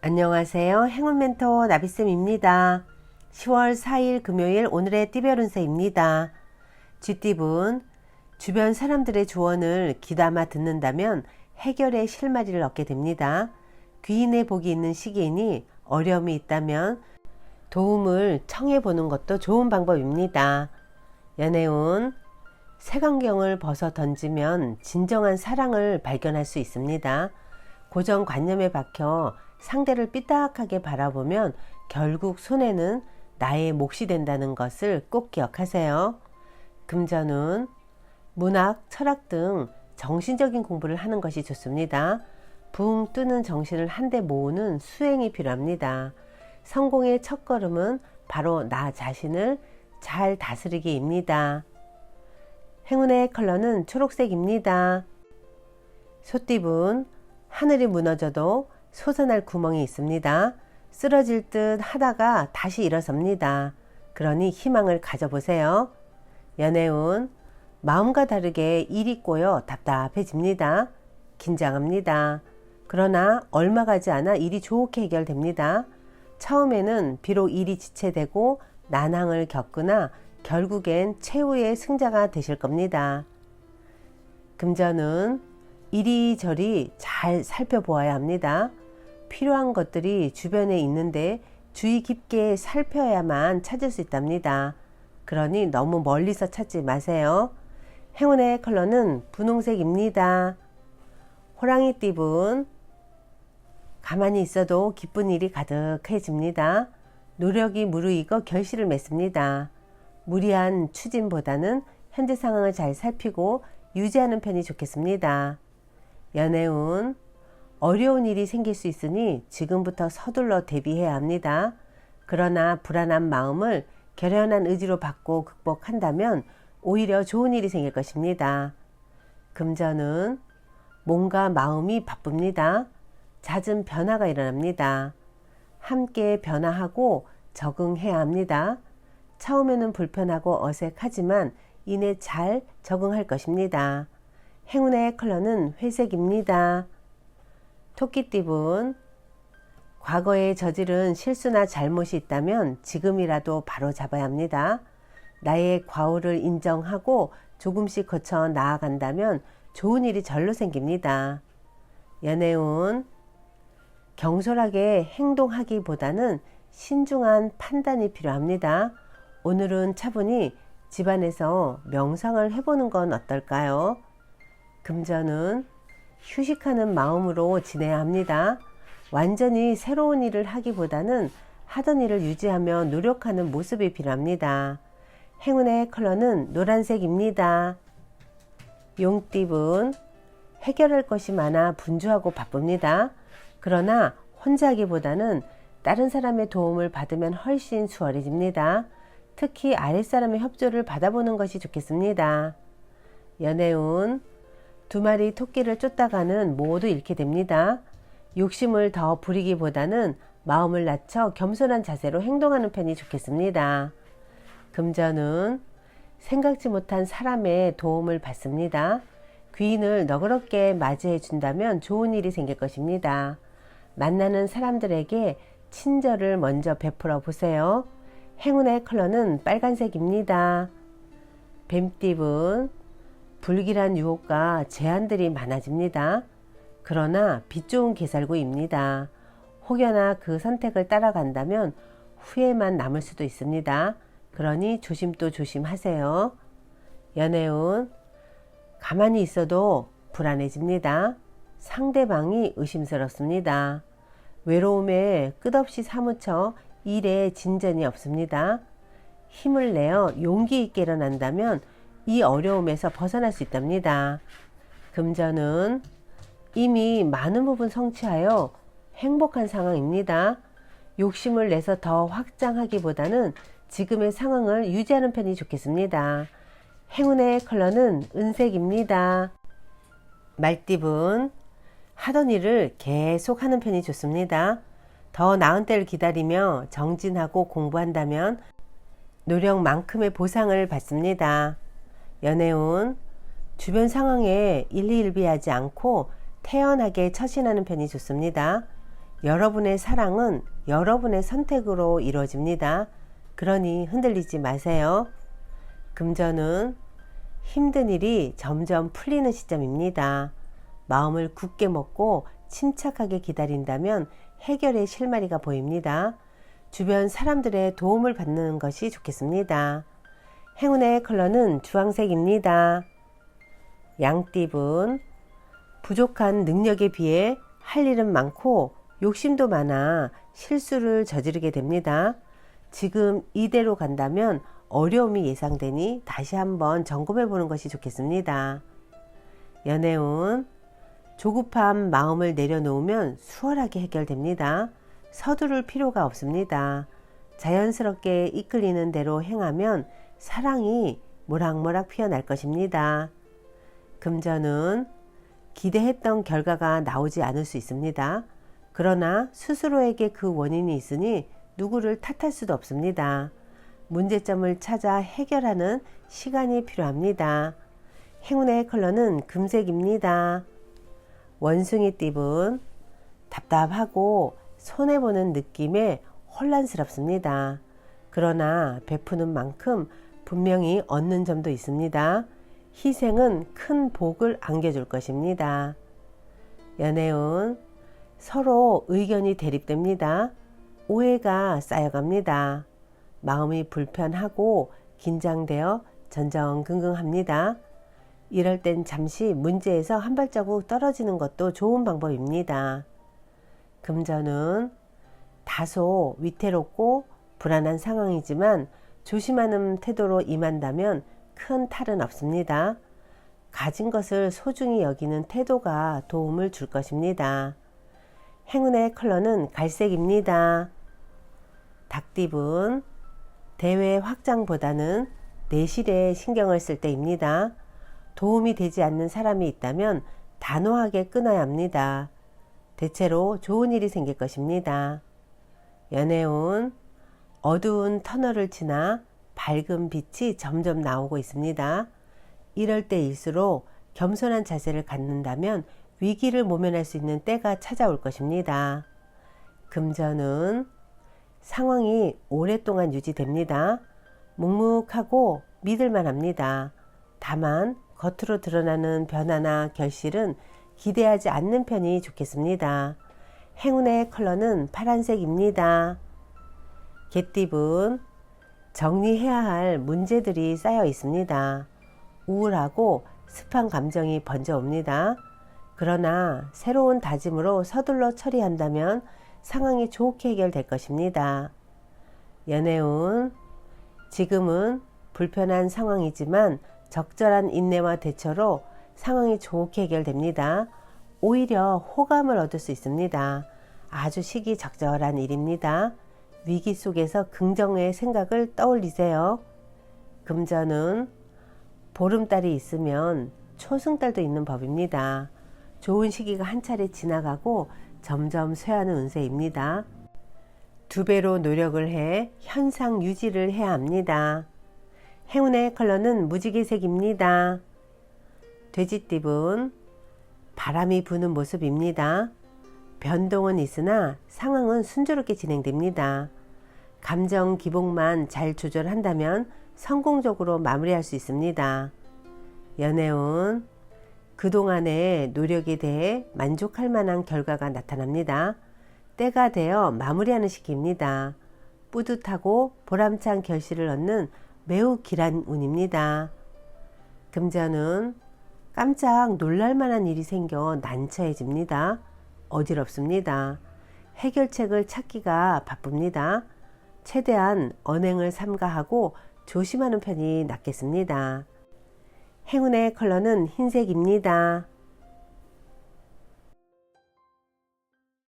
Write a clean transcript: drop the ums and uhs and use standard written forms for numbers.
안녕하세요. 행운 멘토 나비쌤입니다. 10월 4일 금요일 오늘의 띠별 운세입니다. 쥐띠분, 주변 사람들의 조언을 귀담아 듣는다면 해결의 실마리를 얻게 됩니다. 귀인의 복이 있는 시기이니 어려움이 있다면 도움을 청해보는 것도 좋은 방법입니다. 연애운, 색안경을 벗어 던지면 진정한 사랑을 발견할 수 있습니다. 고정관념에 박혀 상대를 삐딱하게 바라보면 결국 손해는 나의 몫이 된다는 것을 꼭 기억하세요. 금전운, 문학, 철학 등 정신적인 공부를 하는 것이 좋습니다. 붕 뜨는 정신을 한데 모으는 수행이 필요합니다. 성공의 첫걸음은 바로 나 자신을 잘 다스리기입니다. 행운의 컬러는 초록색입니다. 소띠분, 하늘이 무너져도 솟아날 구멍이 있습니다. 쓰러질 듯 하다가 다시 일어섭니다. 그러니 희망을 가져보세요. 연애운, 마음과 다르게 일이 꼬여 답답해집니다. 긴장합니다. 그러나 얼마 가지 않아 일이 좋게 해결됩니다. 처음에는 비록 일이 지체되고 난항을 겪으나 결국엔 최후의 승자가 되실 겁니다. 금전은 이리저리 잘 살펴보아야 합니다. 필요한 것들이 주변에 있는데 주의 깊게 살펴야만 찾을 수 있답니다. 그러니 너무 멀리서 찾지 마세요. 행운의 컬러는 분홍색입니다. 호랑이띠분, 가만히 있어도 기쁜 일이 가득해집니다. 노력이 무르익어 결실을 맺습니다. 무리한 추진보다는 현재 상황을 잘 살피고 유지하는 편이 좋겠습니다. 연애운, 어려운 일이 생길 수 있으니 지금부터 서둘러 대비해야 합니다. 그러나 불안한 마음을 결연한 의지로 받고 극복한다면 오히려 좋은 일이 생길 것입니다. 금전은 몸과 마음이 바쁩니다. 잦은 변화가 일어납니다. 함께 변화하고 적응해야 합니다. 처음에는 불편하고 어색하지만 이내 잘 적응할 것입니다. 행운의 컬러는 회색입니다. 토끼띠분, 과거에 저지른 실수나 잘못이 있다면 지금이라도 바로 잡아야 합니다. 나의 과오를 인정하고 조금씩 거쳐 나아간다면 좋은 일이 절로 생깁니다. 연애운, 경솔하게 행동하기보다는 신중한 판단이 필요합니다. 오늘은 차분히 집안에서 명상을 해보는 건 어떨까요? 금전은 휴식하는 마음으로 지내야 합니다. 완전히 새로운 일을 하기보다는 하던 일을 유지하며 노력하는 모습이 필요합니다. 행운의 컬러는 노란색입니다. 용띠분, 해결할 것이 많아 분주하고 바쁩니다. 그러나 혼자 하기보다는 다른 사람의 도움을 받으면 훨씬 수월해집니다. 특히 아랫사람의 협조를 받아보는 것이 좋겠습니다. 연애운, 두 마리 토끼를 쫓다가는 모두 잃게 됩니다. 욕심을 더 부리기보다는 마음을 낮춰 겸손한 자세로 행동하는 편이 좋겠습니다. 금전은 생각지 못한 사람의 도움을 받습니다. 귀인을 너그럽게 맞이해 준다면 좋은 일이 생길 것입니다. 만나는 사람들에게 친절을 먼저 베풀어 보세요. 행운의 컬러는 빨간색입니다. 뱀띠분, 불길한 유혹과 제한들이 많아집니다. 그러나 빛 좋은 개살구입니다. 혹여나 그 선택을 따라간다면 후회만 남을 수도 있습니다. 그러니 조심도 조심하세요. 연애운, 가만히 있어도 불안해집니다. 상대방이 의심스럽습니다. 외로움에 끝없이 사무쳐 일에 진전이 없습니다. 힘을 내어 용기 있게 일어난다면 이 어려움에서 벗어날 수 있답니다. 금전은 이미 많은 부분 성취하여 행복한 상황입니다. 욕심을 내서 더 확장하기보다는 지금의 상황을 유지하는 편이 좋겠습니다. 행운의 컬러는 은색입니다. 말띠분, 하던 일을 계속 하는 편이 좋습니다. 더 나은 때를 기다리며 정진하고 공부한다면 노력만큼의 보상을 받습니다. 연애운, 주변 상황에 일희일비하지 않고 태연하게 처신하는 편이 좋습니다. 여러분의 사랑은 여러분의 선택으로 이루어집니다. 그러니 흔들리지 마세요. 금전은 힘든 일이 점점 풀리는 시점입니다. 마음을 굳게 먹고 침착하게 기다린다면 해결의 실마리가 보입니다. 주변 사람들의 도움을 받는 것이 좋겠습니다. 행운의 컬러는 주황색입니다. 양띠분, 부족한 능력에 비해 할 일은 많고 욕심도 많아 실수를 저지르게 됩니다. 지금 이대로 간다면 어려움이 예상되니 다시 한번 점검해 보는 것이 좋겠습니다. 연애운, 조급한 마음을 내려놓으면 수월하게 해결됩니다. 서두를 필요가 없습니다. 자연스럽게 이끌리는 대로 행하면 사랑이 모락모락 피어날 것입니다. 금전은 기대했던 결과가 나오지 않을 수 있습니다. 그러나 스스로에게 그 원인이 있으니 누구를 탓할 수도 없습니다. 문제점을 찾아 해결하는 시간이 필요합니다. 행운의 컬러는 금색입니다. 원숭이띠분, 답답하고 손해보는 느낌에 혼란스럽습니다. 그러나 베푸는 만큼 분명히 얻는 점도 있습니다. 희생은 큰 복을 안겨줄 것입니다. 연애운, 서로 의견이 대립됩니다. 오해가 쌓여갑니다. 마음이 불편하고 긴장되어 전전긍긍합니다. 이럴 땐 잠시 문제에서 한 발자국 떨어지는 것도 좋은 방법입니다. 금전은 다소 위태롭고 불안한 상황이지만 조심하는 태도로 임한다면 큰 탈은 없습니다. 가진 것을 소중히 여기는 태도가 도움을 줄 것입니다. 행운의 컬러는 갈색입니다. 닭띠분, 대외 확장보다는 내실에 신경을 쓸 때입니다. 도움이 되지 않는 사람이 있다면 단호하게 끊어야 합니다. 대체로 좋은 일이 생길 것입니다. 연애운, 어두운 터널을 지나 밝은 빛이 점점 나오고 있습니다. 이럴 때일수록 겸손한 자세를 갖는다면 위기를 모면할 수 있는 때가 찾아올 것입니다. 금전은 상황이 오랫동안 유지됩니다. 묵묵하고 믿을만 합니다. 다만 겉으로 드러나는 변화나 결실은 기대하지 않는 편이 좋겠습니다. 행운의 컬러는 파란색입니다. 개띠분, 정리해야 할 문제들이 쌓여 있습니다. 우울하고 습한 감정이 번져옵니다. 그러나 새로운 다짐으로 서둘러 처리한다면 상황이 좋게 해결될 것입니다. 연애운, 지금은 불편한 상황이지만 적절한 인내와 대처로 상황이 좋게 해결됩니다. 오히려 호감을 얻을 수 있습니다. 아주 시기적절한 일입니다. 위기 속에서 긍정의 생각을 떠올리세요. 금전은 보름달이 있으면 초승달도 있는 법입니다. 좋은 시기가 한 차례 지나가고 점점 쇠하는 운세입니다. 2배로 노력을 해 현상 유지를 해야 합니다. 행운의 컬러는 무지개색입니다. 돼지띠분, 바람이 부는 모습입니다. 변동은 있으나 상황은 순조롭게 진행됩니다. 감정 기복만 잘 조절한다면 성공적으로 마무리할 수 있습니다. 연애운, 그동안의 노력에 대해 만족할 만한 결과가 나타납니다. 때가 되어 마무리하는 시기입니다. 뿌듯하고 보람찬 결실을 얻는 매우 길한 운입니다. 금전은 깜짝 놀랄만한 일이 생겨 난처해집니다. 어지럽습니다. 해결책을 찾기가 바쁩니다. 최대한 언행을 삼가하고 조심하는 편이 낫겠습니다. 행운의 컬러는 흰색입니다.